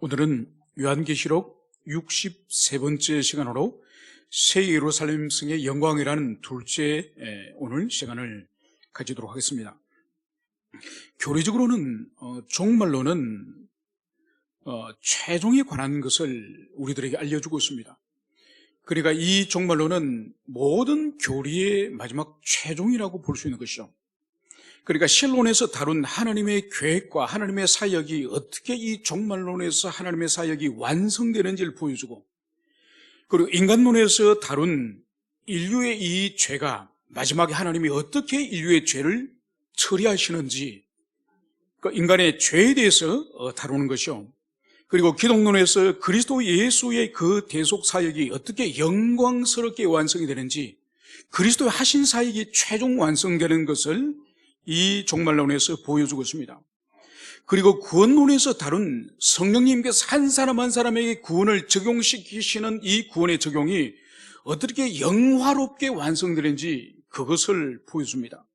오늘은 요한계시록 63번째 시간으로 새 예루살렘 성의 영광이라는 둘째 오늘 시간을 가지도록 하겠습니다. 교리적으로는 종말론은 최종에 관한 것을 우리들에게 알려주고 있습니다. 그러니까 이 종말론은 모든 교리의 마지막 최종이라고 볼 수 있는 것이죠. 그러니까 실론에서 다룬 하나님의 계획과 하나님의 사역이 어떻게 이 종말론에서 하나님의 사역이 완성되는지를 보여주고, 그리고 인간론에서 다룬 인류의 이 죄가 마지막에 하나님이 어떻게 인류의 죄를 처리하시는지, 그 인간의 죄에 대해서 다루는 것이요. 그리고 기독론에서 그리스도 예수의 그 대속 사역이 어떻게 영광스럽게 완성이 되는지, 그리스도의 하신 사역이 최종 완성되는 것을 이 종말론에서 보여주고 있습니다. 그리고 구원론에서 다룬 성령님께서 한 사람 한 사람에게 구원을 적용시키시는 이 구원의 적용이 어떻게 영화롭게 완성되는지 그것을 보여줍니다.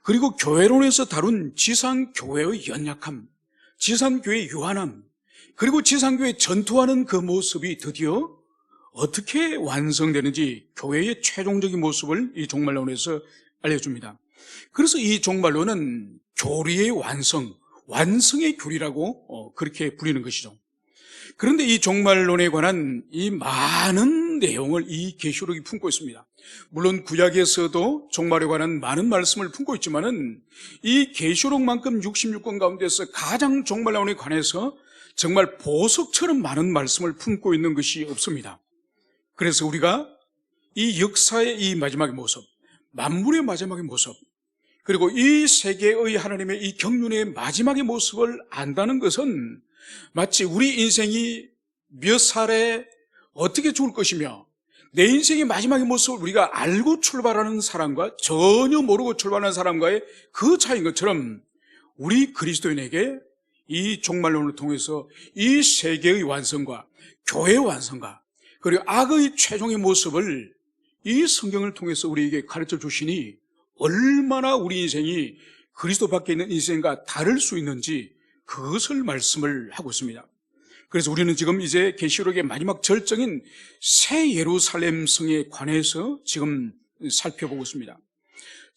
그리고 교회론에서 다룬 지상교회의 연약함, 지상교회의 유한함, 그리고 지상교회 전투하는 그 모습이 드디어 어떻게 완성되는지 교회의 최종적인 모습을 이 종말론에서 알려줍니다. 그래서 이 종말론은 교리의 완성의 교리라고 그렇게 불리는 것이죠. 그런데 이 종말론에 관한 이 많은 내용을 이 계시록이 품고 있습니다. 물론 구약에서도 종말에 관한 많은 말씀을 품고 있지만은 이 계시록만큼 66권 가운데서 가장 종말론에 관해서 정말 보석처럼 많은 말씀을 품고 있는 것이 없습니다. 그래서 우리가 이 역사의 이 마지막의 모습, 만물의 마지막의 모습, 그리고 이 세계의 하나님의 이 경륜의 마지막의 모습을 안다는 것은 마치 우리 인생이 몇 살에 어떻게 죽을 것이며 내 인생의 마지막의 모습을 우리가 알고 출발하는 사람과 전혀 모르고 출발하는 사람과의 그 차이인 것처럼 우리 그리스도인에게 이 종말론을 통해서 이 세계의 완성과 교회의 완성과 그리고 악의 최종의 모습을 이 성경을 통해서 우리에게 가르쳐 주시니 얼마나 우리 인생이 그리스도 밖에 있는 인생과 다를 수 있는지 그것을 말씀을 하고 있습니다. 그래서 우리는 지금 이제 계시록의 마지막 절정인 새 예루살렘 성에 관해서 지금 살펴보고 있습니다.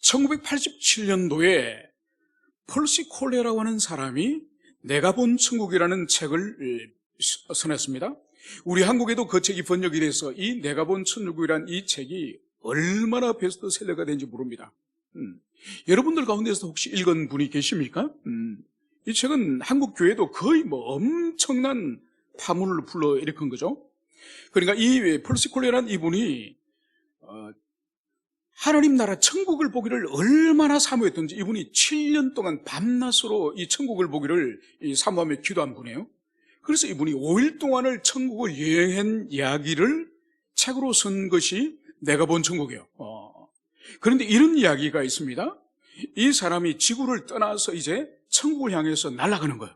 1987년도에 펄시 콜레라고 하는 사람이 내가 본 천국이라는 책을 써냈습니다. 우리 한국에도 그 책이 번역이 돼서 이 내가 본 천국이라는 이 책이 얼마나 베스트셀러가 된지 모릅니다. 여러분들 가운데서 혹시 읽은 분이 계십니까? 이 책은 한국 교회도 거의 엄청난 파문을 불러일으킨 거죠. 그러니까 이 펄시콜레라는 이분이 하나님 나라 천국을 보기를 얼마나 사모했던지 이분이 7년 동안 밤낮으로 이 천국을 보기를 사모하며 기도한 분이에요. 그래서 이분이 5일 동안을 천국을 여행한 이야기를 책으로 쓴 것이 내가 본 천국이에요. 그런데 이런 이야기가 있습니다. 이 사람이 지구를 떠나서 이제 천국을 향해서 날아가는 거예요.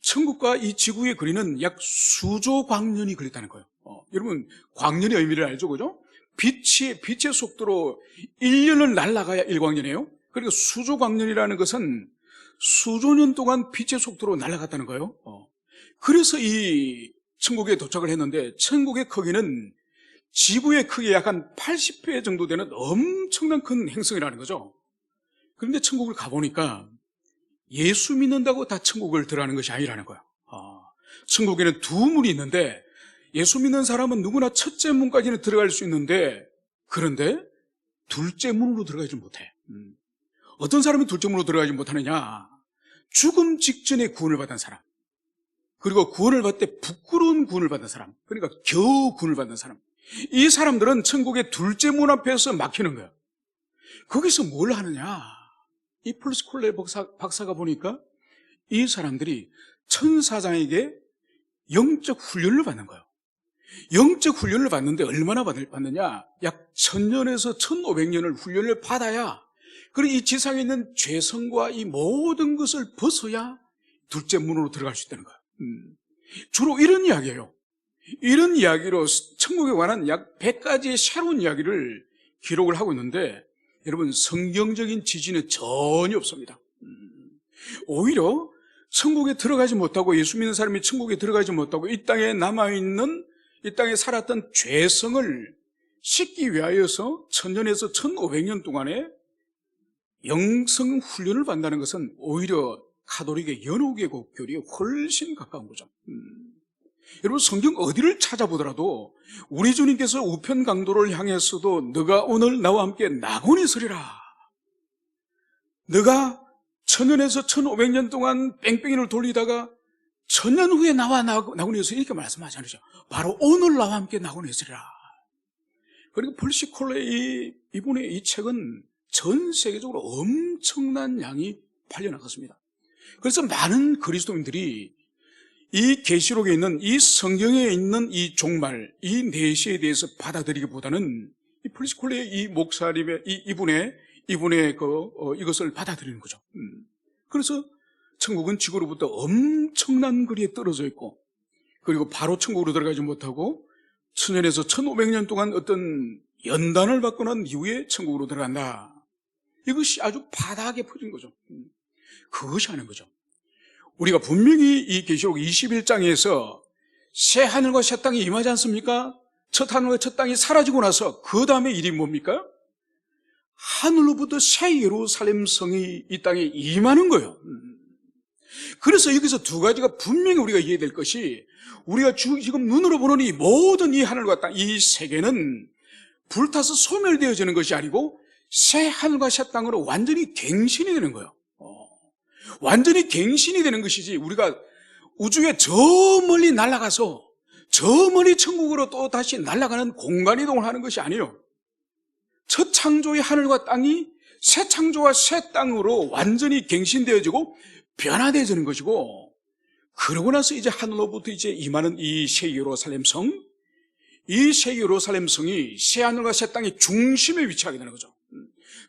천국과 이 지구의 거리는 약 수조 광년이 걸렸다는 거예요. 여러분 광년의 의미를 알죠, 그죠? 빛의 속도로 1년을 날아가야 1광년이에요. 그리고 수조 광년이라는 것은 수조 년 동안 빛의 속도로 날아갔다는 거예요. 그래서 이 천국에 도착을 했는데 천국의 크기는 지구의 크기에 약 한 80배 정도 되는 엄청난 큰 행성이라는 거죠. 그런데 천국을 가보니까 예수 믿는다고 다 천국을 들어가는 것이 아니라는 거예요. 천국에는 두 문이 있는데 예수 믿는 사람은 누구나 첫째 문까지는 들어갈 수 있는데 그런데 둘째 문으로 들어가지 못해. 어떤 사람이 둘째 문으로 들어가지 못하느냐? 죽음 직전에 구원을 받은 사람, 그리고 구원을 받을 때 부끄러운 구원을 받은 사람, 그러니까 겨우 구원을 받은 사람, 이 사람들은 천국의 둘째 문 앞에서 막히는 거예요. 거기서 뭘 하느냐? 이 펄시콜레 박사가 보니까 이 사람들이 천사장에게 영적 훈련을 받는 거예요. 영적 훈련을 받는데 얼마나 받느냐? 약 1000년에서 1500년을 훈련을 받아야, 그리고 이 지상에 있는 죄성과 이 모든 것을 벗어야 둘째 문으로 들어갈 수 있다는 거예요. 주로 이런 이야기예요. 이런 이야기로 천국에 관한 약 100가지의 새로운 이야기를 기록을 하고 있는데 여러분 성경적인 지지는 전혀 없습니다. 오히려 천국에 들어가지 못하고, 예수 믿는 사람이 천국에 들어가지 못하고 이 땅에 남아있는, 이 땅에 살았던 죄성을 씻기 위하여서 1000년에서 1500년 동안에 영성 훈련을 받는다는 것은 오히려 가톨릭의 연옥의 훨씬 가까운 거죠. 여러분, 성경 어디를 찾아보더라도 우리 주님께서 우편 강도를 향해서도 너가 오늘 나와 함께 낙원에 서리라, 너가 1000년에서 1500년 동안 뺑뺑이를 돌리다가 1000년 후에 나와 낙원에서 이렇게 말씀하지 않으죠. 바로 오늘 나와 함께 낙원에 서리라. 그리고 펄시 콜레이 이분의 이 책은 전 세계적으로 엄청난 양이 팔려나갔습니다. 그래서 많은 그리스도인들이 이 계시록에 있는, 이 성경에 있는 이 종말, 이 내시에 대해서 받아들이기보다는 이 펄시 콜레이 이 목사님의 이분의 이것을 받아들이는 거죠. 그래서 천국은 지구로부터 엄청난 거리에 떨어져 있고, 그리고 바로 천국으로 들어가지 못하고 1000년에서 1500년 동안 어떤 연단을 받고 난 이후에 천국으로 들어간다. 이것이 아주 바닥에 퍼진 거죠. 그것이 아닌 거죠. 우리가 분명히 이 계시록 21장에서 새 하늘과 새 땅이 임하지 않습니까? 첫 하늘과 첫 땅이 사라지고 나서 그 다음에 일이 뭡니까? 하늘로부터 새 예루살렘 성이 이 땅에 임하는 거예요. 그래서 여기서 두 가지가 분명히 우리가 이해될 것이, 우리가 지금 눈으로 보는 이 모든 이 하늘과 땅, 이 세계는 불타서 소멸되어지는 것이 아니고 새 하늘과 새 땅으로 완전히 갱신이 되는 거예요. 완전히 갱신이 되는 것이지, 우리가 우주에 저 멀리 날아가서 저 멀리 천국으로 또 다시 날아가는 공간 이동을 하는 것이 아니에요. 첫 창조의 하늘과 땅이 새 창조와 새 땅으로 완전히 갱신되어지고 변화되어지는 것이고, 그러고 나서 이제 하늘로부터 이제 임하는 이 새 예루살렘 성, 이 새 예루살렘 성이 새 하늘과 새 땅의 중심에 위치하게 되는 거죠.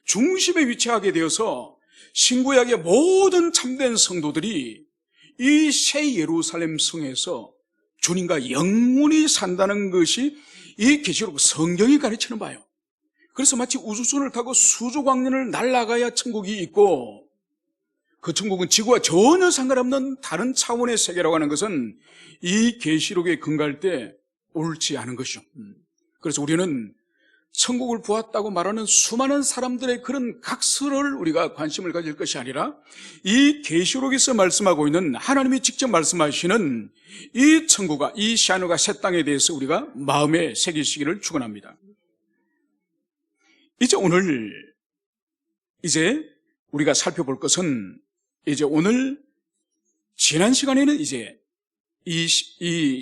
중심에 위치하게 되어서 신구약의 모든 참된 성도들이 이 새 예루살렘 성에서 주님과 영원히 산다는 것이 이 계시록 성경이 가르치는 바예요. 그래서 마치 우주선을 타고 수조광년을 날아가야 천국이 있고, 그 천국은 지구와 전혀 상관없는 다른 차원의 세계라고 하는 것은 이 계시록에 근거할 때 옳지 않은 것이죠. 그래서 우리는 천국을 보았다고 말하는 수많은 사람들의 그런 각설을 우리가 관심을 가질 것이 아니라, 이 계시록에서 말씀하고 있는, 하나님이 직접 말씀하시는 이 천국과 이 새 하늘과 새 땅에 대해서 우리가 마음에 새기시기를 축원합니다. 이제 오늘 우리가 살펴볼 것은, 오늘 지난 시간에는 이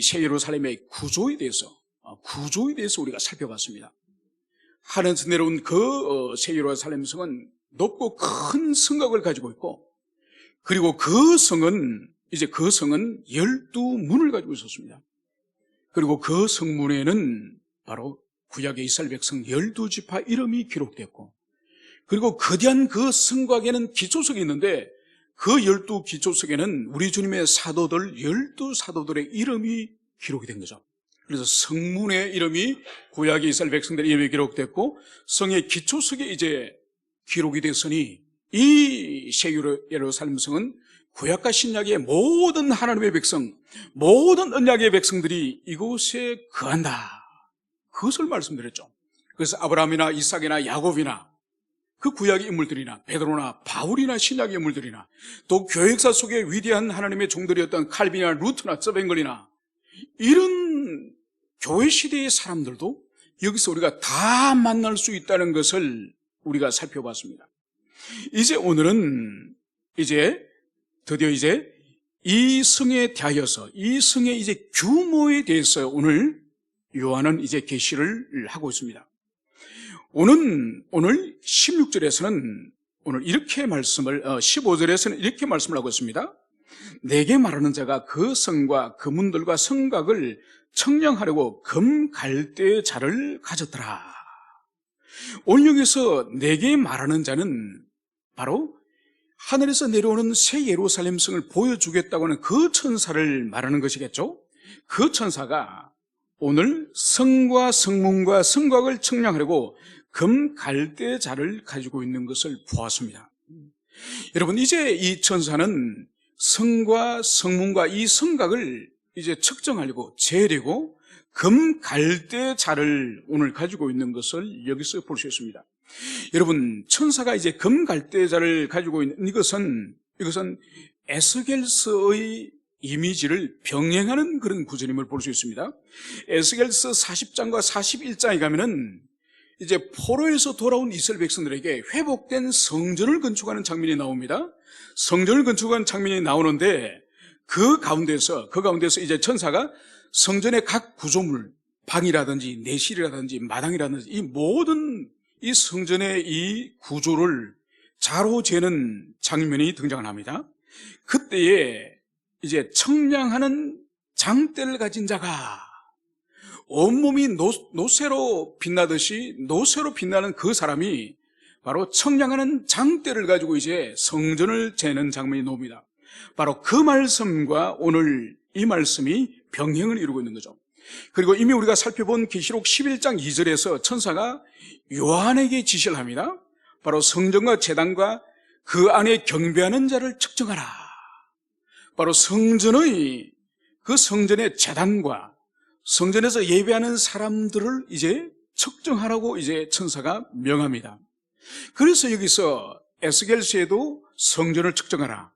새 예루살렘의 구조에 대해서 우리가 살펴봤습니다. 하늘에서 내려온 그 새 예루살렘 성은 높고 큰 성곽을 가지고 있고, 그리고 그 성은 12문을 가지고 있었습니다. 그리고 그 성문에는 바로 구약의 이스라엘 백성 12지파 이름이 기록됐고, 그리고 거대한 그 성곽에는 기초석이 있는데, 그 12기초석에는 우리 주님의 사도들 12사도들의 이름이 기록이 된 거죠. 그래서 성문의 이름이 구약의 이스라엘 백성들의 이름이 기록됐고, 성의 기초석에 이제 기록이 됐으니, 이 새 예루살렘 성은 구약과 신약의 모든 하나님의 백성, 모든 언약의 백성들이 이곳에 거한다, 그것을 말씀드렸죠. 그래서 아브라함이나 이삭이나 야곱이나 그 구약의 인물들이나 베드로나 바울이나 신약의 인물들이나 또 교역사 속에 위대한 하나님의 종들이었던 칼빈이나 루트나 서뱅글이나 이런 교회 시대의 사람들도 여기서 우리가 다 만날 수 있다는 것을 우리가 살펴봤습니다. 오늘은 드디어 이 성에 대하여서, 이 성의 규모에 대해서 오늘 요한은 계시를 하고 있습니다. 오늘 16절에서는 이렇게 15절에서는 이렇게 말씀을 하고 있습니다. 내게 말하는 자가 그 성과 그 문들과 성곽을 청량하려고 금갈대 자를 가졌더라. 오늘 여기서 내게 말하는 자는 바로 하늘에서 내려오는 새 예루살렘 성을 보여주겠다고 하는 그 천사를 말하는 것이겠죠. 그 천사가 오늘 성과 성문과 성곽을 청량하려고 금갈대 자를 가지고 있는 것을 보았습니다. 여러분, 이 천사는 성과 성문과 이 성각을 이제 측정하려고 재려고 금갈대자를 오늘 가지고 있는 것을 여기서 볼 수 있습니다. 여러분, 천사가 이제 금갈대자를 가지고 있는 이것은 에스겔서의 이미지를 병행하는 그런 구절임을 볼 수 있습니다. 에스겔서 40장과 41장에 가면은 이제 포로에서 돌아온 이스라엘 백성들에게 회복된 성전을 건축하는 장면이 나옵니다. 성전을 건축하는 장면이 나오는데 그 가운데서 이제 천사가 성전의 각 구조물, 방이라든지 내실이라든지 마당이라든지 이 모든 이 성전의 이 구조를 자로 재는 장면이 등장을 합니다. 그때에 이제 청량하는 장대를 가진 자가 온몸이 노쇠로 빛나는 그 사람이 바로 청량하는 장대를 가지고 이제 성전을 재는 장면이 나옵니다. 바로 그 말씀과 오늘 이 말씀이 병행을 이루고 있는 거죠. 그리고 이미 우리가 살펴본 계시록 11장 2절에서 천사가 요한에게 지시를 합니다. 바로 성전과 제단과 그 안에 경배하는 자를 측정하라. 바로 성전의 제단과 성전에서 예배하는 사람들을 이제 측정하라고 이제 천사가 명합니다. 그래서 여기서 에스겔서에도 성전을 측정하라.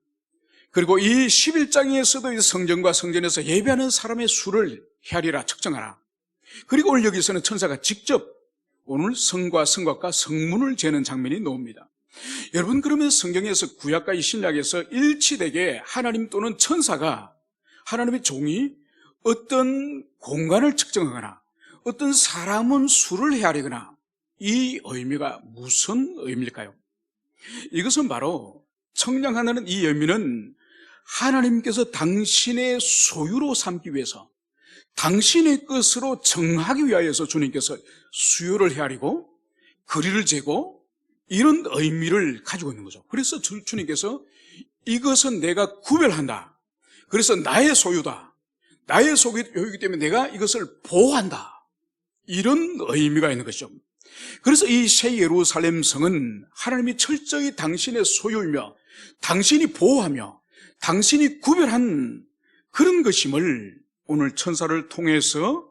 그리고 이 11장에서도 이 성전과 성전에서 예배하는 사람의 수를 헤아리라, 측정하라. 그리고 오늘 여기서는 천사가 직접 오늘 성과 성곽과 성문을 재는 장면이 나옵니다. 여러분, 그러면 성경에서 구약과 이 신약에서 일치되게 하나님 또는 천사가, 하나님의 종이 어떤 공간을 측정하거나 어떤 사람은 수를 헤아리거나 이 의미가 무슨 의미일까요? 이것은 바로 청량하다는 이 의미는 하나님께서 당신의 소유로 삼기 위해서, 당신의 것으로 정하기 위하여서 주님께서 수요를 헤아리고 거리를 재고 이런 의미를 가지고 있는 거죠. 그래서 주님께서 이것은 내가 구별한다. 그래서 나의 소유다. 나의 소유이기 때문에 내가 이것을 보호한다. 이런 의미가 있는 것이죠. 그래서 이 새 예루살렘 성은 하나님이 철저히 당신의 소유이며 당신이 보호하며 당신이 구별한 그런 것임을 오늘 천사를 통해서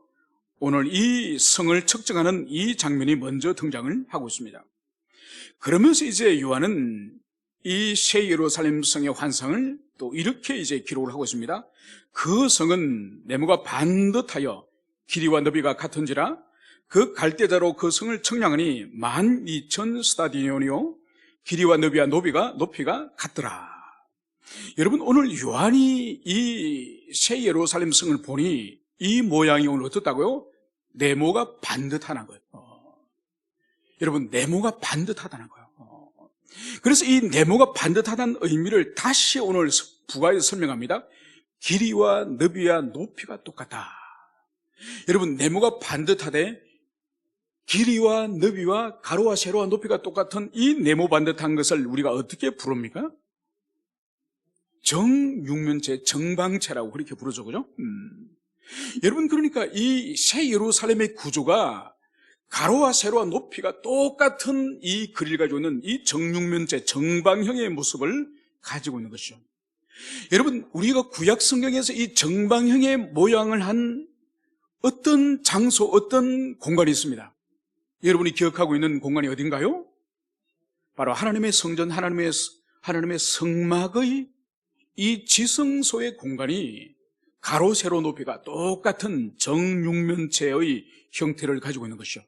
오늘 이 성을 측정하는 이 장면이 먼저 등장을 하고 있습니다. 그러면서 이제 요한은 이 새 예루살렘 성의 환상을 또 이렇게 이제 기록을 하고 있습니다. 그 성은 네모가 반듯하여 길이와 너비가 같은지라 그 갈대자로 그 성을 청량하니 12,000 스타디온이요 길이와 높이가 같더라. 여러분, 오늘 요한이 이 새 예루살렘 성을 보니 이 모양이 오늘 어떻다고요? 네모가 반듯하다는 거예요. 여러분, 네모가 반듯하다는 거예요. 그래서 이 네모가 반듯하다는 의미를 다시 오늘 부가해서 설명합니다. 길이와 너비와 높이가 똑같다. 여러분, 네모가 반듯하되 길이와 너비와 가로와 세로와 높이가 똑같은 이 네모 반듯한 것을 우리가 어떻게 부릅니까? 정육면체, 정방체라고 그렇게 부르죠, 그죠? 여러분, 그러니까 이 새 예루살렘의 구조가 가로와 세로와 높이가 똑같은 이 거리를 가지고 있는 이 정육면체, 정방형의 모습을 가지고 있는 것이죠. 여러분, 우리가 구약 성경에서 이 정방형의 모양을 한 어떤 장소, 어떤 공간이 있습니다. 여러분이 기억하고 있는 공간이 어딘가요? 바로 하나님의 성전, 하나님의 성막의 이 지성소의 공간이 가로, 세로, 높이가 똑같은 정육면체의 형태를 가지고 있는 것이죠.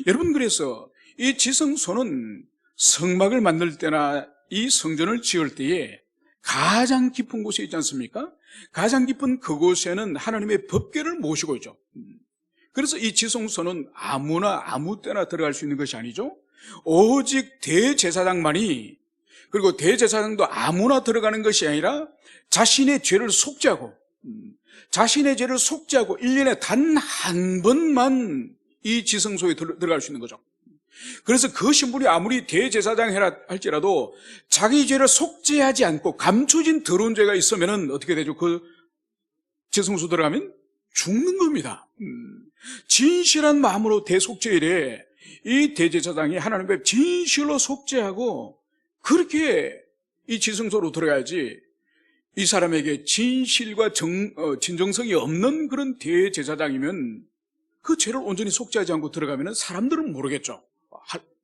여러분, 그래서 이 지성소는 성막을 만들 때나 이 성전을 지을 때에 가장 깊은 곳에 있지 않습니까? 가장 깊은 그곳에는 하나님의 법궤를 모시고 있죠. 그래서 이 지성소는 아무나 아무 때나 들어갈 수 있는 것이 아니죠. 오직 대제사장만이, 그리고 대제사장도 아무나 들어가는 것이 아니라 자신의 죄를 속죄하고 1년에 단 한 번만 이 지성소에 들어갈 수 있는 거죠. 그래서 그 신분이 아무리 대제사장이라 할지라도 자기 죄를 속죄하지 않고 감춰진 더러운 죄가 있으면 어떻게 되죠? 그 지성소 들어가면 죽는 겁니다. 진실한 마음으로 대속죄일에 이 대제사장이 하나님 앞에 진실로 속죄하고 그렇게 이 지성소로 들어가야지 이 사람에게 진실과 진정성이 없는 그런 대제사장이면 그 죄를 온전히 속죄하지 않고 들어가면 사람들은 모르겠죠.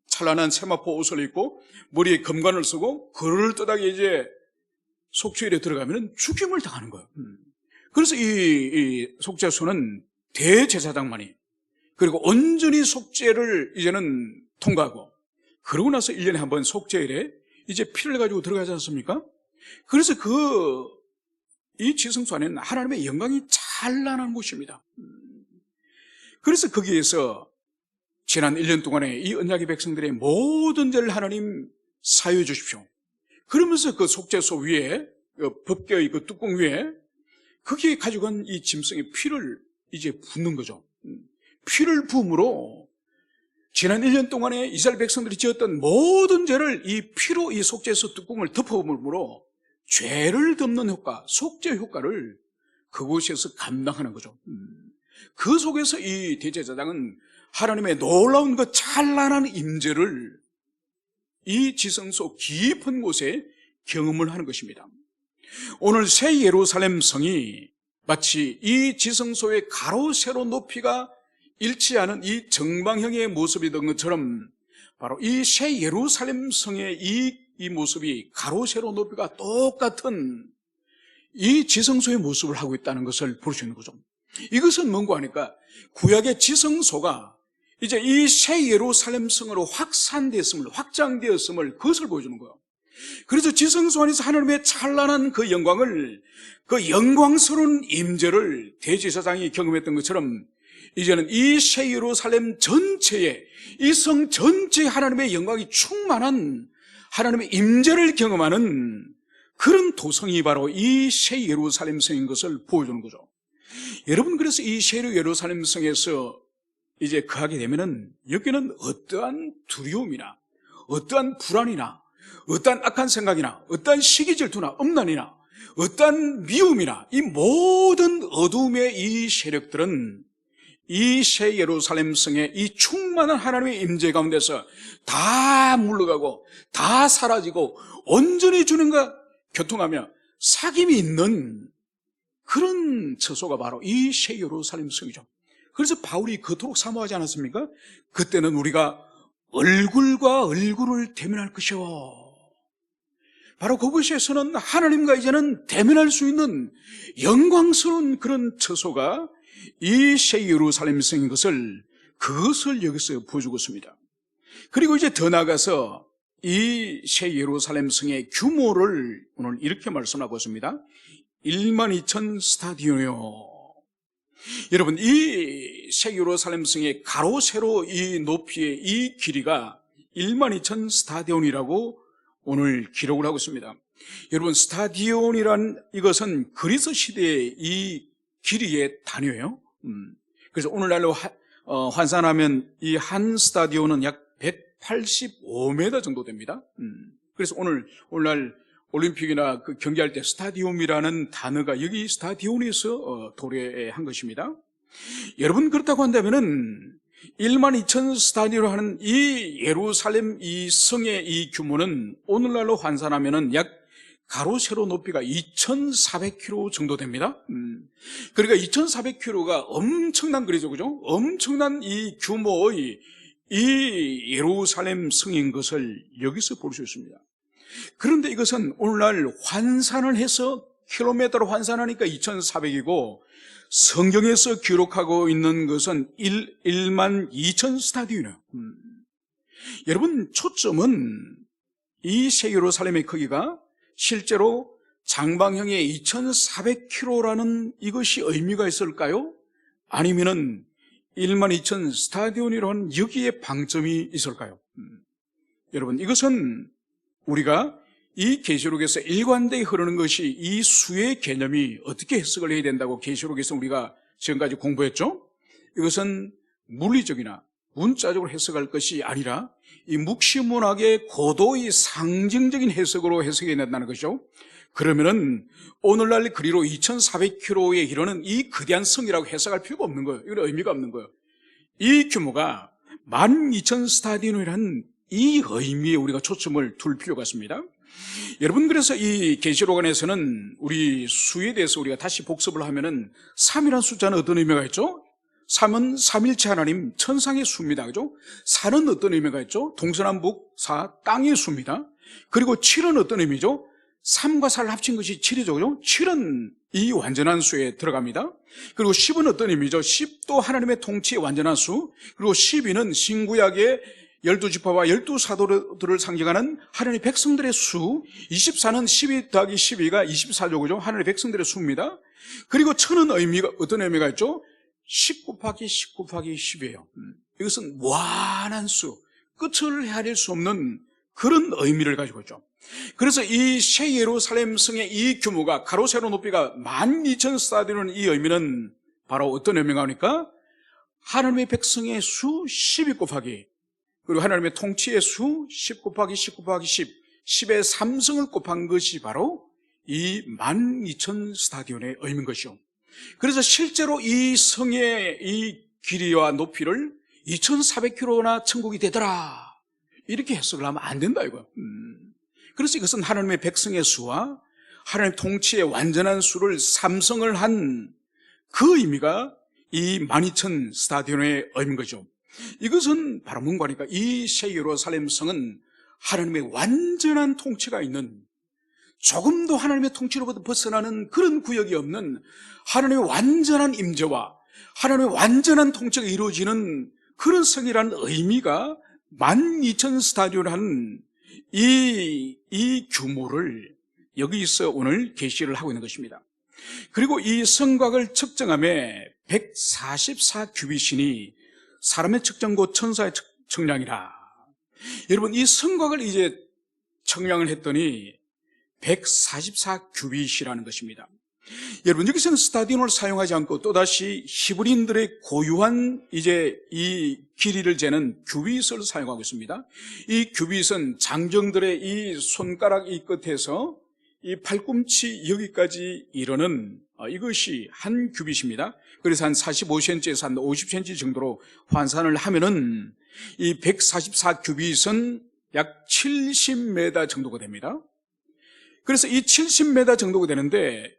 찬란한 세마포 옷을 입고 머리에 금관을 쓰고 그럴듯하게 이제 속죄일에 들어가면 죽임을 당하는 거예요. 그래서 이 속죄소는 대제사장만이, 그리고 온전히 속죄를 이제는 통과하고, 그러고 나서 1년에 한 번 속죄일에 이제 피를 가지고 들어가지 않습니까? 그래서 이 지성소 안에는 하나님의 영광이 찬란한 곳입니다. 그래서 거기에서 지난 1년 동안에 이 언약의 백성들의 모든 죄를 하나님 사유해 주십시오. 그러면서 그 속죄소 위에, 법궤의 그 뚜껑 위에 거기에 가져간 이 짐승의 피를 이제 붓는 거죠. 피를 부음으로 지난 1년 동안에 이스라엘 백성들이 지었던 모든 죄를 이 피로 이 속죄소 뚜껑을 덮어버림으로 죄를 덮는 효과, 속죄 효과를 그곳에서 감당하는 거죠. 그 속에서 이 대제사장은 하나님의 놀라운 그 찬란한 임재를 이 지성소 깊은 곳에 경험을 하는 것입니다. 오늘 새 예루살렘 성이 마치 이 지성소의 가로 세로 높이가 일치하는 이 정방형의 모습이던 것처럼 바로 이 새 예루살렘 성의 이 모습이 가로 세로 높이가 똑같은 이 지성소의 모습을 하고 있다는 것을 볼 수 있는 거죠. 이것은 뭔가 하니까 구약의 지성소가 이제 이 새 예루살렘 성으로 확장되었음을 그것을 보여주는 거예요. 그래서 지성소 안에서 하나님의 찬란한 그 영광을, 그 영광스러운 임재를 대제사장이 경험했던 것처럼 이제는 이 새 예루살렘 전체에, 이 성 전체에 하나님의 영광이 충만한 하나님의 임재를 경험하는 그런 도성이 바로 이 새 예루살렘 성인 것을 보여주는 거죠. 여러분, 그래서 이 새 예루살렘 성에서 이제 거하게 되면은 여기는 어떠한 두려움이나 어떠한 불안이나 어떠한 악한 생각이나 어떠한 시기 질투나 음란이나 어떠한 미움이나 이 모든 어두움의 이 세력들은 이 새 예루살렘 성의 이 충만한 하나님의 임재 가운데서 다 물러가고 다 사라지고 온전히 주님과 교통하며 사귐이 있는 그런 처소가 바로 이 새 예루살렘 성이죠. 그래서 바울이 그토록 사모하지 않았습니까? 그때는 우리가 얼굴과 얼굴을 대면할 것이요. 바로 그곳에서는 하나님과 이제는 대면할 수 있는 영광스러운 그런 처소가 이 새 예루살렘 성인 것을, 그것을 여기서 보여주고 있습니다. 그리고 이제 더 나아가서 이 새 예루살렘 성의 규모를 오늘 이렇게 말씀하고 있습니다. 12,000 스타디온이요. 여러분, 이 새 예루살렘 성의 가로 세로 이 높이의 이 길이가 12,000 스타디온이라고 오늘 기록을 하고 있습니다. 여러분, 스타디온이란 이것은 그리스 시대의 이 길이의 단위예요. 그래서 오늘날로 환산하면 이 한 스타디온은 약 185m 정도 됩니다. 그래서 오늘날 올림픽이나 그 경기할 때 스타디움이라는 단어가 여기 스타디온에서 도래한 것입니다. 여러분, 그렇다고 한다면은 12,000 스타디온을 하는 이 예루살렘 이 성의 이 규모는 오늘날로 환산하면은 약 가로 세로 높이가 2,400km 정도 됩니다. 그러니까 2,400km가 엄청난 거리죠, 그죠? 엄청난 이 규모의 이 예루살렘 성인 것을 여기서 볼 수 있습니다. 그런데 이것은 오늘날 환산을 해서 킬로미터로 환산하니까 2,400이고 성경에서 기록하고 있는 것은 12,000 스타디온이에요. 여러분, 초점은 이 새 예루살렘의 크기가 실제로 장방형의 2,400km라는 이것이 의미가 있을까요? 아니면은 12,000 스타디온이라는 여기에 방점이 있을까요? 여러분, 이것은 우리가 이 계시록에서 일관되게 흐르는 것이 이 수의 개념이 어떻게 해석을 해야 된다고 계시록에서 우리가 지금까지 공부했죠? 이것은 물리적이나 문자적으로 해석할 것이 아니라 이 묵시문학의 고도의 상징적인 해석으로 해석해야 된다는 것이죠. 그러면은 오늘날 그리로 2,400km에 이르는 이 거대한 성이라고 해석할 필요가 없는 거예요. 이건 의미가 없는 거예요. 이 규모가 12,000 스타디온이라는 이 의미에 우리가 초점을 둘 필요가 있습니다. 여러분, 그래서 이 계시록 안에서는 우리 수에 대해서 우리가 다시 복습을 하면은 3이라는 숫자는 어떤 의미가 있죠? 3은 삼일체 하나님 천상의 수입니다. 그죠? 4는 어떤 의미가 있죠? 동서남북 4, 땅의 수입니다. 그리고 7은 어떤 의미죠? 3과 4를 합친 것이 7이죠. 그죠? 7은 이 완전한 수에 들어갑니다. 그리고 10은 어떤 의미죠? 10도 하나님의 통치의 완전한 수. 그리고 12는 신구약의 12지파와 12사도들을 상징하는 하나님의 백성들의 수. 24는 12 더하기 12가 24죠. 그죠? 하나님의 백성들의 수입니다. 그리고 1000은 의미가, 어떤 의미가 있죠? 10 곱하기 10 곱하기 10이에요. 이것은 무한한 수, 끝을 헤아릴 수 없는 그런 의미를 가지고 있죠. 그래서 이 새 예루살렘 성의 이 규모가 가로 세로 높이가 12,000스타디오는 이 의미는 바로 어떤 의미가 오니까 하나님의 백성의 수 12 곱하기, 그리고 하나님의 통치의 수 10 곱하기 10 곱하기 10, 10의 3승을 곱한 것이 바로 이 12,000스타디온의 의미인 것이요. 그래서 실제로 이 성의 이 길이와 높이를 2,400km나 천국이 되더라, 이렇게 해석을 하면 안 된다 이거예요. 그래서 이것은 하나님의 백성의 수와 하나님의 통치의 완전한 수를 삼성을 한 그 의미가 이 12,000스타디온의 의미인 거죠. 이것은 바로 뭔가 하니까 이 새 예루살렘 성은 하나님의 완전한 통치가 있는, 조금도 하나님의 통치로부터 벗어나는 그런 구역이 없는 하나님의 완전한 임재와 하나님의 완전한 통치가 이루어지는 그런 성이라는 의미가 12,000스타디오라는 이 규모를 여기서 오늘 계시를 하고 있는 것입니다. 그리고 이 성곽을 측정함에 144규빗이니 사람의 측정고 천사의 측량이라. 여러분, 이 성곽을 이제 측량을 했더니 144규빗이라는 것입니다. 여러분, 여기서는 스타디온을 사용하지 않고 또다시 히브리인들의 고유한 이제 이 길이를 재는 규빗을 사용하고 있습니다. 이 규빗은 장정들의 이 손가락 이 끝에서 이 팔꿈치 여기까지 이르는 이것이 한 규빗입니다. 그래서 한 45cm에서 한 50cm 정도로 환산을 하면은 이 144규빗은 약 70m 정도가 됩니다. 그래서 이 70m 정도가 되는데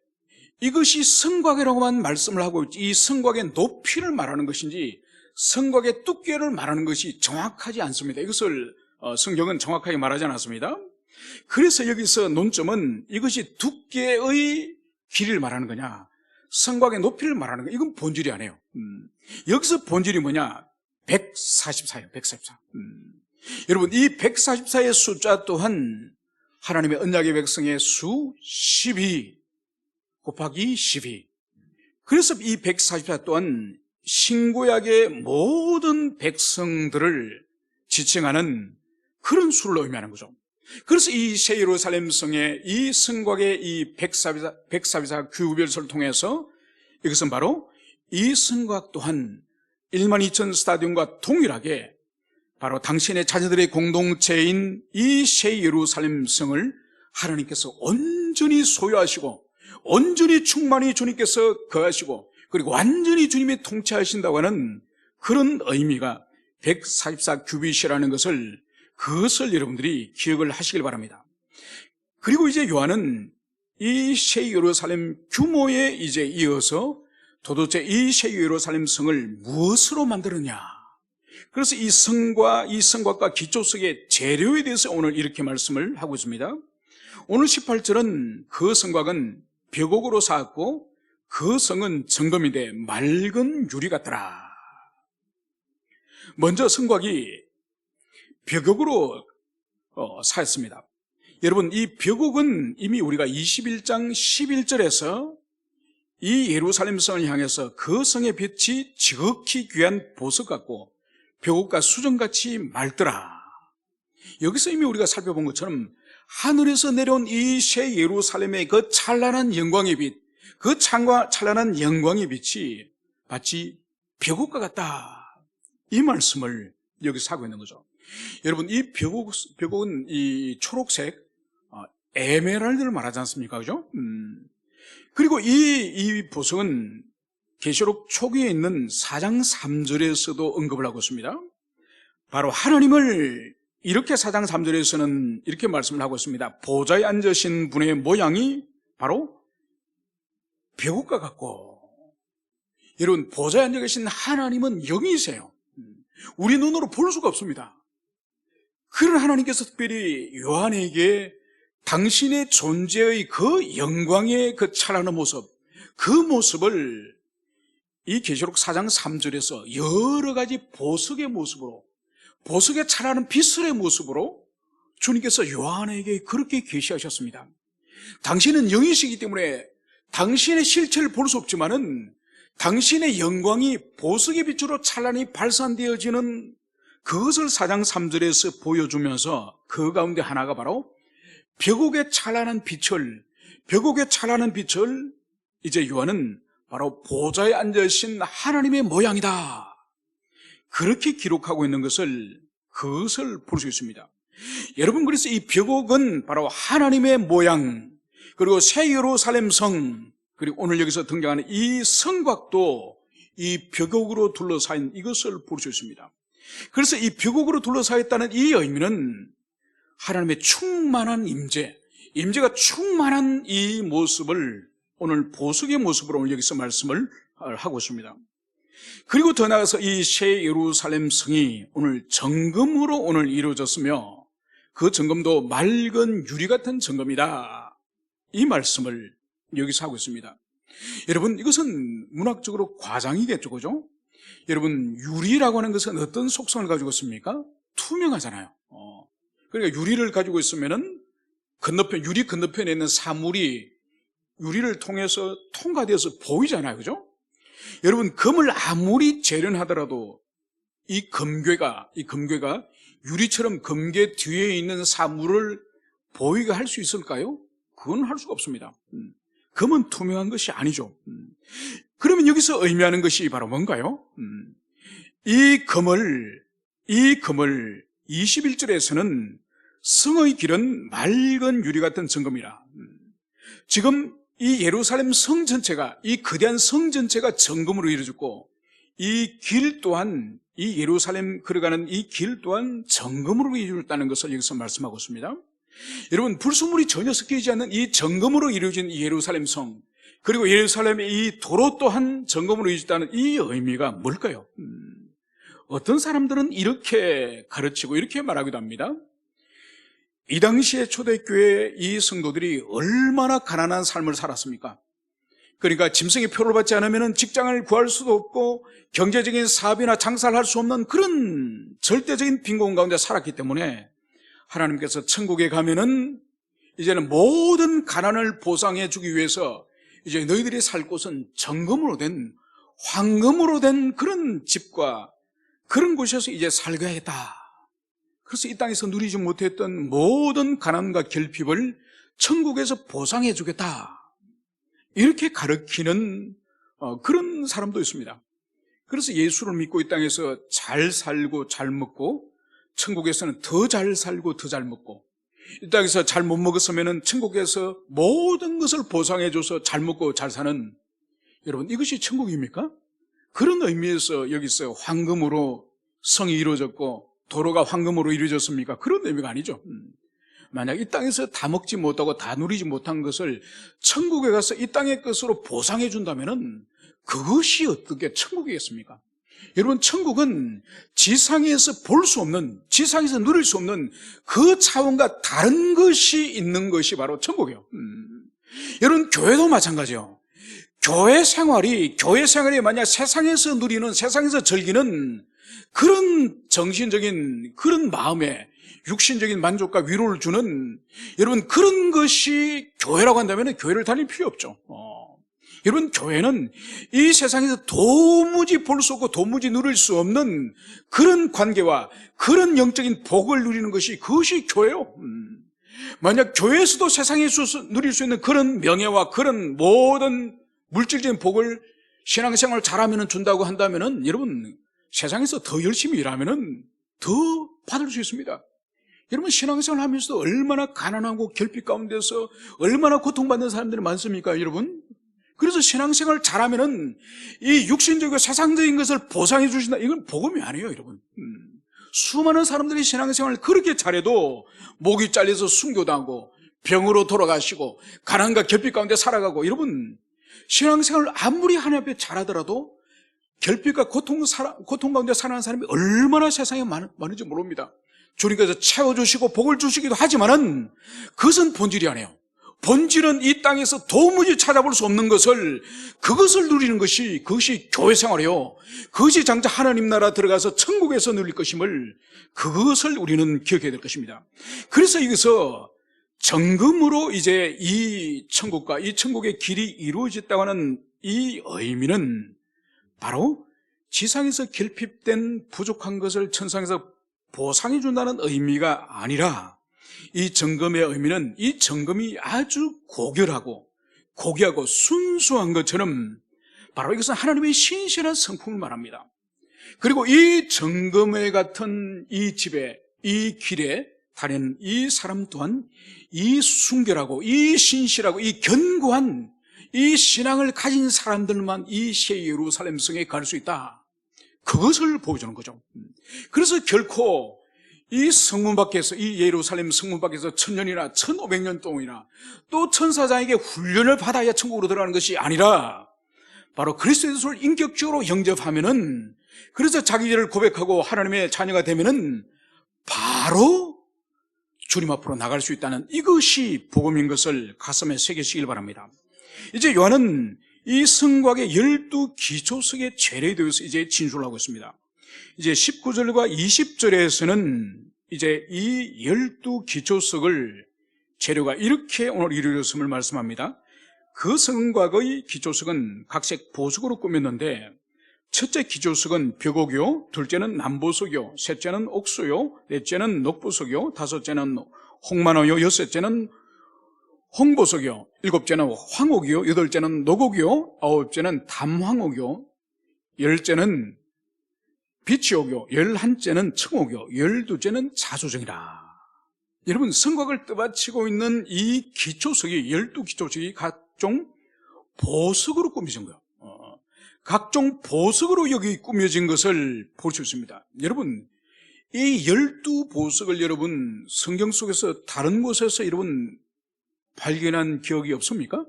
이것이 성곽이라고만 말씀을 하고 있지 이 성곽의 높이를 말하는 것인지 성곽의 두께를 말하는 것이 정확하지 않습니다. 이것을 성경은 정확하게 말하지 않았습니다. 그래서 여기서 논점은 이것이 두께의 길이를 말하는 거냐, 성곽의 높이를 말하는 거냐, 이건 본질이 아니에요. 여기서 본질이 뭐냐? 144예요. 144. 여러분, 이 144의 숫자 또한 하나님의 언약의 백성의 수 12 곱하기 12. 그래서 이 144 또한 신구약의 모든 백성들을 지칭하는 그런 수를 의미하는 거죠. 그래서 이 새 예루살렘 성의 이 성곽의 이 144 규빗을 통해서 이것은 바로 이 성곽 또한 12,000 스타디움과 동일하게 바로 당신의 자녀들의 공동체인 이 새 예루살렘 성을 하나님께서 온전히 소유하시고 온전히 충만히 주님께서 거하시고 그리고 완전히 주님이 통치하신다고 하는 그런 의미가 144 규빗이라는 것을, 그것을 여러분들이 기억을 하시길 바랍니다. 그리고 이제 요한은 이 새 예루살렘 규모에 이제 이어서 도대체 이 새 예루살렘 성을 무엇으로 만들었냐, 그래서 이 성과 이 성곽과 기초석의 재료에 대해서 오늘 이렇게 말씀을 하고 있습니다. 오늘 18절은 그 성곽은 벽옥으로 쌓았고 그 성은 정금인데 맑은 유리 같더라. 먼저 성곽이 벽옥으로 쌓였습니다. 여러분, 이 벽옥은 이미 우리가 21장 11절에서 이 예루살렘 성을 향해서 그 성의 빛이 지극히 귀한 보석 같고 벽옥과 수정같이 맑더라. 여기서 이미 우리가 살펴본 것처럼 하늘에서 내려온 이 새 예루살렘의 그 찬란한 영광의 빛, 그 찬란한 영광의 빛이 마치 벽옥과 같다, 이 말씀을 여기서 하고 있는 거죠. 여러분, 이 벽옥은 이 초록색 에메랄드를 말하지 않습니까? 그죠? 그리고 이 보석은 계시록 초기에 있는 4장 3절에서도 언급을 하고 있습니다. 바로 하나님을 이렇게 4장 3절에서는 이렇게 말씀을 하고 있습니다. 보좌에 앉으신 분의 모양이 바로 벽옥과 같고, 여러분, 보좌에 앉아 계신 하나님은 영이세요. 우리 눈으로 볼 수가 없습니다. 그런 하나님께서 특별히 요한에게 당신의 존재의 그 영광의 그 찬란한 모습, 그 모습을 이 계시록 4장 3절에서 여러 가지 보석의 모습으로, 보석의 찬란한 빛의 모습으로 주님께서 요한에게 그렇게 계시하셨습니다. 당신은 영이시기 때문에 당신의 실체를 볼 수 없지만은 당신의 영광이 보석의 빛으로 찬란히 발산되어지는 그것을 4장 3절에서 보여주면서 그 가운데 하나가 바로 벽옥의 찬란한 빛을, 벽옥의 찬란한 빛을 이제 요한은 바로 보좌에 앉으신 하나님의 모양이다, 그렇게 기록하고 있는 것을, 그것을 볼 수 있습니다. 여러분, 그래서 이 벽옥은 바로 하나님의 모양, 그리고 새 예루살렘 성, 그리고 오늘 여기서 등장하는 이 성곽도 이 벽옥으로 둘러싸인 이것을 볼 수 있습니다. 그래서 이 벽옥으로 둘러싸였다는 이 의미는 하나님의 충만한 임재가 충만한 이 모습을 오늘 보석의 모습으로 오늘 여기서 말씀을 하고 있습니다. 그리고 더 나아가서 이 새 예루살렘 성이 오늘 정금으로 오늘 이루어졌으며 그 정금도 맑은 유리 같은 정금이다, 이 말씀을 여기서 하고 있습니다. 여러분, 이것은 문학적으로 과장이겠죠, 그죠? 여러분, 유리라고 하는 것은 어떤 속성을 가지고 있습니까? 투명하잖아요. 그러니까 유리를 가지고 있으면은 유리 건너편에 있는 사물이 유리를 통해서 통과되어서 보이잖아요, 그죠? 여러분, 금을 아무리 재련하더라도 이 금괴가 유리처럼 금괴 뒤에 있는 사물을 보이게 할 수 있을까요? 그건 할 수가 없습니다. 금은 투명한 것이 아니죠. 그러면 여기서 의미하는 것이 바로 뭔가요? 이 금을 21절에서는 성의 길은 맑은 유리 같은 정금이라. 지금 이 예루살렘 성 전체가, 이 거대한 성 전체가 정금으로 이루어졌고, 이 길 또한, 이 예루살렘 걸어가는 이 길 또한 정금으로 이루어졌다는 것을 여기서 말씀하고 있습니다. 여러분, 불순물이 전혀 섞이지 않는 이 정금으로 이루어진 이 예루살렘 성, 그리고 예루살렘의 이 도로 또한 정금으로 이루어졌다는 이 의미가 뭘까요? 어떤 사람들은 이렇게 가르치고 이렇게 말하기도 합니다. 이 당시에 초대교회 이 성도들이 얼마나 가난한 삶을 살았습니까? 그러니까 짐승의 표를 받지 않으면 직장을 구할 수도 없고 경제적인 사업이나 장사를 할 수 없는 그런 절대적인 빈곤 가운데 살았기 때문에 하나님께서 천국에 가면은 이제는 모든 가난을 보상해 주기 위해서 이제 너희들이 살 곳은 정금으로 된, 황금으로 된 그런 집과 그런 곳에서 이제 살게하겠다. 그래서 이 땅에서 누리지 못했던 모든 가난과 결핍을 천국에서 보상해 주겠다, 이렇게 가르치는 그런 사람도 있습니다. 그래서 예수를 믿고 이 땅에서 잘 살고 잘 먹고, 천국에서는 더 잘 살고 더 잘 먹고, 이 땅에서 잘 못 먹었으면 천국에서 모든 것을 보상해줘서 잘 먹고 잘 사는, 여러분, 이것이 천국입니까? 그런 의미에서 여기서 황금으로 성이 이루어졌고 도로가 황금으로 이루어졌습니까? 그런 의미가 아니죠. 만약 이 땅에서 다 먹지 못하고 다 누리지 못한 것을 천국에 가서 이 땅의 것으로 보상해 준다면은 그것이 어떻게 천국이겠습니까? 여러분, 천국은 지상에서 볼 수 없는, 지상에서 누릴 수 없는 그 차원과 다른 것이 있는 것이 바로 천국이에요. 여러분, 교회도 마찬가지예요. 교회 생활이 만약 세상에서 누리는, 세상에서 즐기는 그런 정신적인 그런 마음에 육신적인 만족과 위로를 주는, 여러분, 그런 것이 교회라고 한다면 교회를 다닐 필요 없죠. 여러분, 교회는 이 세상에서 도무지 볼 수 없고 도무지 누릴 수 없는 그런 관계와 그런 영적인 복을 누리는 것이, 그것이 교회요. 만약 교회에서도 세상에서 누릴 수 있는 그런 명예와 그런 모든 물질적인 복을 신앙생활을 잘하면 준다고 한다면은, 여러분, 세상에서 더 열심히 일하면은 더 받을 수 있습니다. 여러분, 신앙생활 하면서도 얼마나 가난하고 결핍 가운데서 얼마나 고통받는 사람들이 많습니까, 여러분? 그래서 신앙생활을 잘하면은 이 육신적이고 세상적인 것을 보상해 주신다, 이건 복음이 아니에요, 여러분. 수많은 사람들이 신앙생활을 그렇게 잘해도 목이 잘려서 순교당하고 병으로 돌아가시고 가난과 결핍 가운데 살아가고, 여러분 신앙생활을 아무리 하나님 앞에 잘하더라도 결핍과 고통 가운데 살아가는 사람이 얼마나 세상에 많은지 모릅니다. 주님께서 채워주시고 복을 주시기도 하지만은 그것은 본질이 아니에요. 본질은 이 땅에서 도무지 찾아볼 수 없는 것을, 그것을 누리는 것이, 그것이 교회 생활이에요. 그것이 장차 하나님 나라 들어가서 천국에서 누릴 것임을, 그것을 우리는 기억해야 될 것입니다. 그래서 여기서 정금으로 이제 이 천국과 이 천국의 길이 이루어졌다고 하는 이 의미는 바로 지상에서 결핍된 부족한 것을 천상에서 보상해 준다는 의미가 아니라, 이 정금의 의미는 이 정금이 아주 고결하고 고귀하고 순수한 것처럼 바로 이것은 하나님의 신실한 성품을 말합니다. 그리고 이 정금에 같은 이 집에, 이 길에 다니는 이 사람 또한 이 순결하고 이 신실하고 이 견고한 이 신앙을 가진 사람들만 이 새 예루살렘 성에 갈 수 있다, 그것을 보여주는 거죠. 그래서 결코 이 성문 밖에서, 이 예루살렘 성문 밖에서 1000년이나 1500년 동안이나 또 천사장에게 훈련을 받아야 천국으로 들어가는 것이 아니라, 바로 그리스도 예수를 인격적으로 영접하면은, 그래서 자기 죄를 고백하고 하나님의 자녀가 되면은 바로 주님 앞으로 나갈 수 있다는, 이것이 복음인 것을 가슴에 새기시길 바랍니다. 이제 요한은 이 성곽의 12기초석의 재래에 대해서 이제 진술을 하고 있습니다. 이제 19절과 20절에서는 이제 이 12기초석을 재료가 이렇게 오늘 이루어졌음을 말씀합니다. 그 성곽의 기초석은 각색 보석으로 꾸몄는데, 첫째 기초석은 벽옥이요, 둘째는 남보석이요, 셋째는 옥수요, 넷째는 녹보석이요, 다섯째는 홍만호요, 여섯째는 홍보석이요, 일곱째는 황옥이요, 여덟째는 녹옥이요, 아홉째는 담황옥이요, 열째는 비치옥이요, 11째는 청옥이요, 12째는 자조정이라. 여러분, 성곽을 떠받치고 있는 이 기초석이, 12기초석이 각종 보석으로 꾸며진 거예요. 각종 보석으로 여기 꾸며진 것을 볼 수 있습니다. 여러분, 이 12보석을 여러분 성경 속에서 다른 곳에서 여러분 발견한 기억이 없습니까?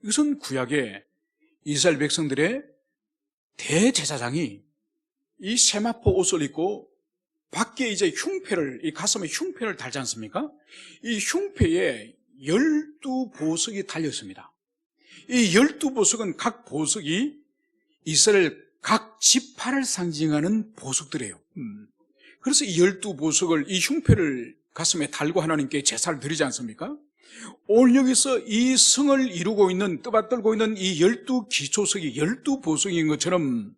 이것은 구약에 이스라엘 백성들의 대제사장이 이 세마포 옷을 입고 밖에 이제 흉패를, 이 가슴에 흉패를 달지 않습니까? 이 흉패에 12보석이 달렸습니다. 이 12보석은 각 보석이 이스라엘 각 지파를 상징하는 보석들이에요. 그래서 이 12보석을, 이 흉패를 가슴에 달고 하나님께 제사를 드리지 않습니까? 오늘 여기서 이 성을 이루고 있는, 떠받들고 있는 이 12기초석이 12보석인 것처럼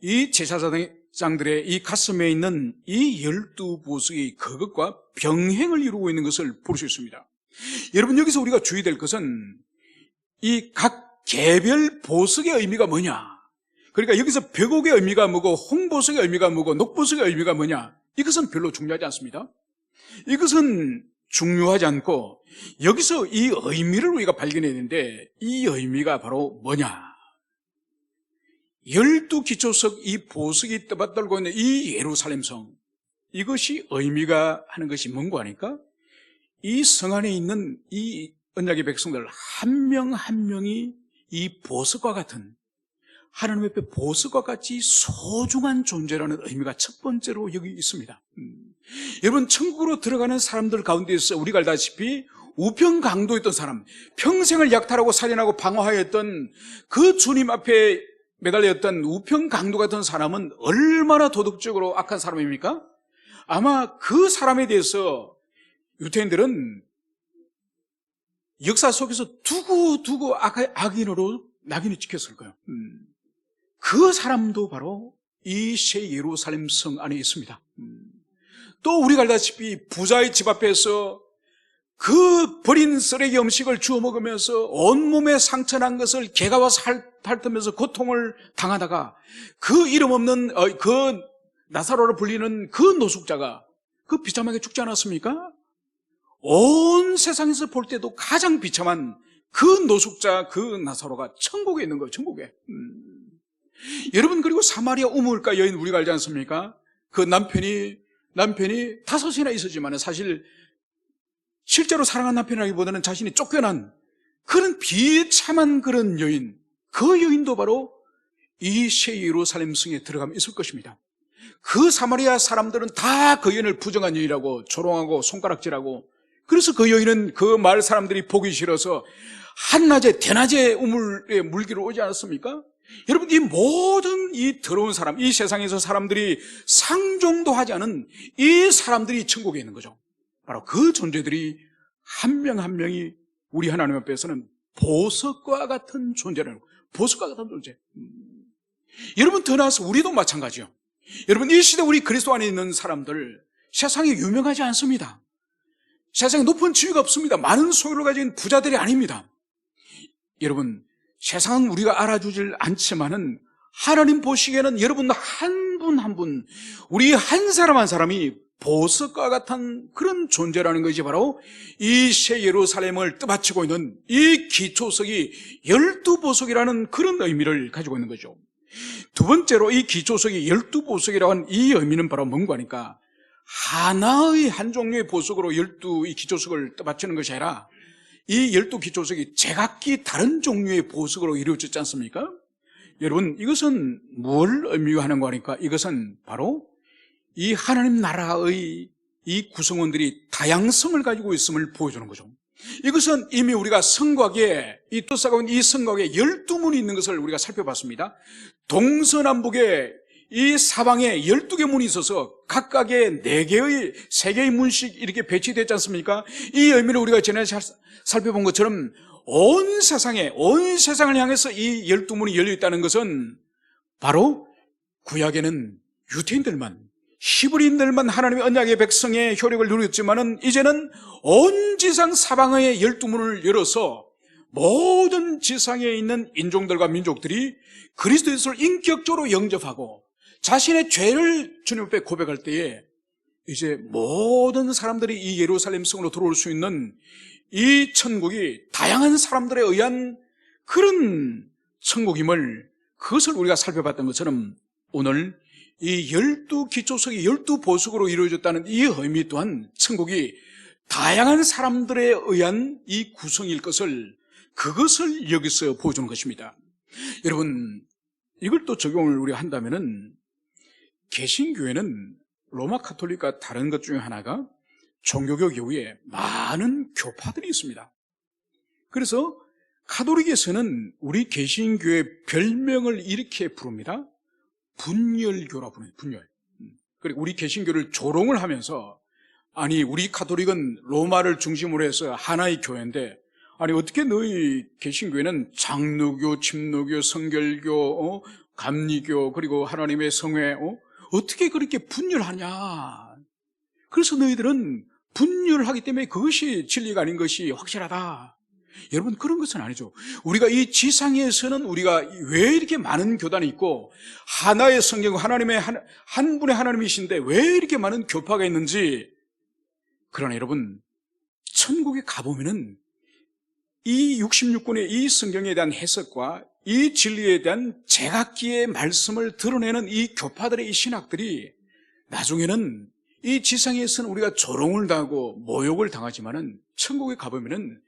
이 제사장들의 이 가슴에 있는 이 12보석이 그것과 병행을 이루고 있는 것을 볼 수 있습니다. 여러분, 여기서 우리가 주의될 것은 이 각 개별 보석의 의미가 뭐냐, 그러니까 여기서 벽옥의 의미가 뭐고 홍보석의 의미가 뭐고 녹보석의 의미가 뭐냐, 이것은 별로 중요하지 않습니다. 이것은 중요하지 않고 여기서 이 의미를 우리가 발견해야 되는데, 이 의미가 바로 뭐냐, 12기초석 이 보석이 떠받들고 있는 이 예루살렘 성, 이것이 의미가 하는 것이 뭔고 하니까, 이 성 안에 있는 이 언약의 백성들 한 명 한 명이 이 보석과 같은, 하나님 앞에 보석과 같이 소중한 존재라는 의미가 첫 번째로 여기 있습니다. 여러분, 천국으로 들어가는 사람들 가운데서 우리가 알다시피 우평강도였던 사람, 평생을 약탈하고 살인하고 방어하였던 그 주님 앞에 매달렸던 우평강도 같은 사람은 얼마나 도덕적으로 악한 사람입니까? 아마 그 사람에 대해서 유대인들은 역사 속에서 두고 악인으로 낙인을 찍혔을 거예요. 그 사람도 바로 이 새 예루살렘 성 안에 있습니다. 또 우리가 알다시피 부자의 집 앞에서 그 버린 쓰레기 음식을 주워 먹으면서 온몸에 상처난 것을 개가 와서 핥으면서 고통을 당하다가 그 이름 없는 그 나사로로 불리는 그 노숙자가 그 비참하게 죽지 않았습니까? 온 세상에서 볼 때도 가장 비참한 그 노숙자, 그 나사로가 천국에 있는 거예요. 천국에. 여러분, 그리고 사마리아 우물가 여인 우리가 알지 않습니까? 그 남편이 5이나 있었지만 사실 실제로 사랑한 남편이라기보다는 자신이 쫓겨난 그런 비참한 그런 여인, 그 여인도 바로 이 새 예루살렘 성에 들어가면 있을 것입니다. 그 사마리아 사람들은 다 그 여인을 부정한 여인이라고 조롱하고 손가락질하고, 그래서 그 여인은 그 마을 사람들이 보기 싫어서 한낮에 대낮에 우물에 물기로 오지 않았습니까? 여러분, 이 모든 이 더러운 사람, 이 세상에서 사람들이 상종도 하지 않은 이 사람들이 천국에 있는 거죠. 바로 그 존재들이 한 명 한 명이 우리 하나님 앞에서는 보석과 같은 존재라는 거예요. 보석과 같은 존재. 여러분, 더 나아서 우리도 마찬가지요. 여러분, 이 시대 우리 그리스도 안에 있는 사람들, 세상에 유명하지 않습니다. 세상에 높은 지위가 없습니다. 많은 소유를 가진 부자들이 아닙니다. 여러분, 세상은 우리가 알아주질 않지만은 하나님 보시기에는 여러분 한 분 한 분, 우리 한 사람 한 사람이 보석과 같은 그런 존재라는 것이 바로 이 새 예루살렘을 떠받치고 있는 이 기초석이 12보석이라는 그런 의미를 가지고 있는 거죠. 두 번째로 이 기초석이 12보석이라고 하는 이 의미는 바로 뭔가 하니까, 하나의 한 종류의 보석으로 12이 기초석을 떠받치는 것이 아니라 이 12기초석이 제각기 다른 종류의 보석으로 이루어졌지 않습니까? 여러분, 이것은 뭘 의미하는 거니까, 이것은 바로 이 하나님 나라의 이 구성원들이 다양성을 가지고 있음을 보여주는 거죠. 이것은 이미 우리가 성곽에, 이 떠싸가운 이 성곽에 12문이 있는 것을 우리가 살펴봤습니다. 동서남북에 이 사방에 12개 문이 있어서 각각의 3개의 문씩 이렇게 배치되지 않습니까? 이 의미를 우리가 전에 살펴본 것처럼 온 세상을 향해서 이 12문이 열려 있다는 것은 바로 구약에는 유대인들만, 히브리인들만 하나님의 언약의 백성의 효력을 누렸지만은 이제는 온 지상 사방의 12문을 열어서 모든 지상에 있는 인종들과 민족들이 그리스도 예수를 인격적으로 영접하고 자신의 죄를 주님 앞에 고백할 때에 이제 모든 사람들이 이 예루살렘 성으로 들어올 수 있는 이 천국이 다양한 사람들에 의한 그런 천국임을, 그것을 우리가 살펴봤던 것처럼 오늘 이 12기초석이 12보석으로 이루어졌다는 이 의미 또한 천국이 다양한 사람들에 의한 이 구성일 것을, 그것을 여기서 보여주는 것입니다. 여러분, 이걸 또 적용을 우리가 한다면은 개신교회는 로마 카톨릭과 다른 것 중에 하나가 종교교 교회에 많은 교파들이 있습니다. 그래서 카톨릭에서는 우리 개신교회 별명을 이렇게 부릅니다. 분열교라고 부릅니다. 분열. 그리고 우리 개신교를 조롱을 하면서, 아니 우리 카톨릭은 로마를 중심으로 해서 하나의 교회인데, 아니 어떻게 너희 개신교회는 장로교, 침노교, 성결교, 감리교, 그리고 하나님의 성회, 어떻게 그렇게 분열하냐? 그래서 너희들은 분열하기 때문에 그것이 진리가 아닌 것이 확실하다. 여러분, 그런 것은 아니죠. 우리가 이 지상에서는 우리가 왜 이렇게 많은 교단이 있고 하나의 성경, 하나님의 한 분의 하나님이신데 왜 이렇게 많은 교파가 있는지, 그러나 여러분, 천국에 가보면은 이 66권의 이 성경에 대한 해석과 이 진리에 대한 제각기의 말씀을 드러내는 이 교파들의 이 신학들이 나중에는 이 지상에서는 우리가 조롱을 당하고 모욕을 당하지만은 천국에 가보면은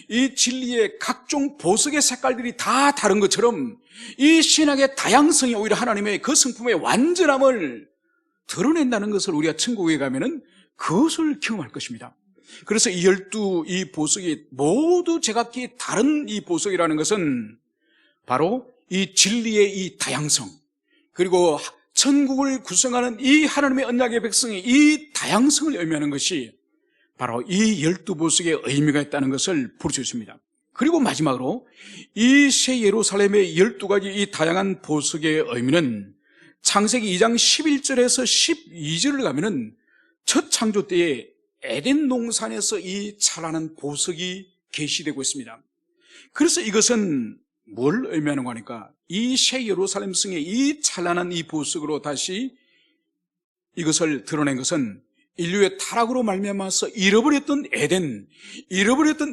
이 진리의 각종 보석의 색깔들이 다 다른 것처럼 이 신학의 다양성이 오히려 하나님의 그 성품의 완전함을 드러낸다는 것을 우리가 천국에 가면은 그것을 경험할 것입니다. 그래서 이 보석이 모두 제각기 다른 이 보석이라는 것은 바로 이 진리의 이 다양성, 그리고 천국을 구성하는 이 하나님의 언약의 백성의 이 다양성을 의미하는 것이 바로 이 12보석의 의미가 있다는 것을 볼 수 있습니다. 그리고 마지막으로 이 새 예루살렘의 12가지 이 다양한 보석의 의미는 창세기 2장 11절에서 12절을 가면은 첫 창조 때에 에덴 동산에서 이 찬란한 보석이 계시되고 있습니다. 그래서 이것은 뭘 의미하는 거니까, 이 새 예루살렘 성의 이 찬란한 이 보석으로 다시 이것을 드러낸 것은 인류의 타락으로 말미암아서 잃어버렸던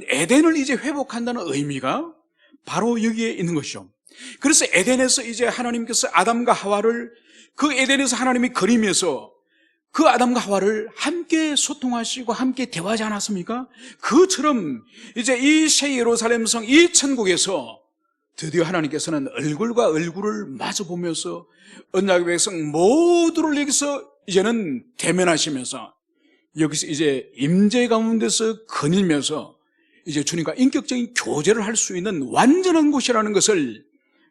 에덴을 이제 회복한다는 의미가 바로 여기에 있는 것이죠. 그래서 에덴에서 이제 하나님께서 아담과 하와를 그 에덴에서 하나님이 그리면서 그 아담과 하와를 함께 소통하시고 함께 대화하지 않았습니까? 그처럼 이제 이 새 예루살렘 성, 이 천국에서 드디어 하나님께서는 얼굴과 얼굴을 마주보면서 언약의 백성 모두를 여기서 이제는 대면하시면서 여기서 이제 임재 가운데서 거닐면서 이제 주님과 인격적인 교제를 할 수 있는 완전한 곳이라는 것을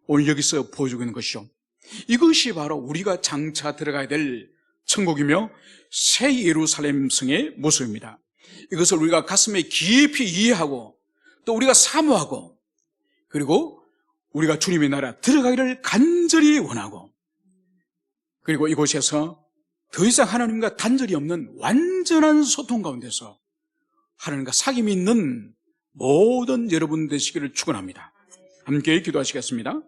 오늘 여기서 보여주고 있는 것이죠. 이것이 바로 우리가 장차 들어가야 될 천국이며 새 예루살렘 성의 모습입니다. 이것을 우리가 가슴에 깊이 이해하고 또 우리가 사모하고 그리고 우리가 주님의 나라 들어가기를 간절히 원하고 그리고 이곳에서 더 이상 하나님과 단절이 없는 완전한 소통 가운데서 하나님과 사귐이 있는 모든 여러분 되시기를 축원합니다. 함께 기도하시겠습니다.